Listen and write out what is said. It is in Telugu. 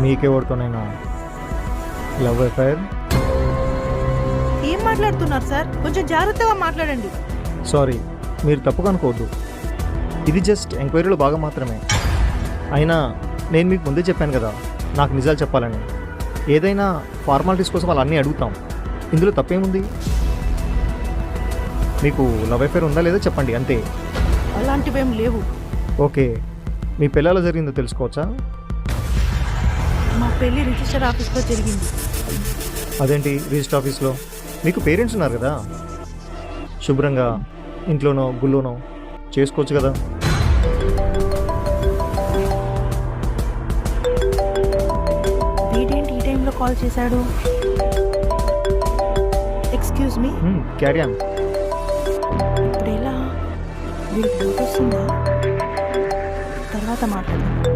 మీకెవరితోనైనా లవ్ అఫైర్? ఏం మాట్లాడుతున్నారు సార్? కొంచెం జాగ్రత్తగా మాట్లాడండి. సారీ, మీరు తప్పుగా అనుకోవద్దు. ఇది జస్ట్ ఎంక్వైరీలో భాగం మాత్రమే. అయినా నేను మీకు ముందే చెప్పాను కదా నాకు నిజాలు చెప్పాలని. ఏదైనా ఫార్మాలిటీస్ కోసం అలా అన్నీ అడుగుతాం. ఇందులో తప్పేముంది? మీకు లవ్ అఫైర్ ఉందా లేదా చెప్పండి, అంతే. అలాంటివేం లేవు. ఓకే, మీ పిల్లలు జరిగిందో తెలుసుకోవచ్చా? మా పెళ్లి రిజిస్టర్ ఆఫీస్లో జరిగింది. అదేంటి రిజిస్టర్ ఆఫీస్లో? మీకు పేరెంట్స్ ఉన్నారు కదా, శుభ్రంగా ఇంట్లోనో గుళ్ళోనో చేసుకోవచ్చు కదా. వీడేంటి ఈ టైంలో కాల్ చేశాడు? Excuse me, carry on. ఇప్పుడు ఎలా? వీడికి డౌట్ వస్తుందా? తర్వాత మాట్లాడదాం.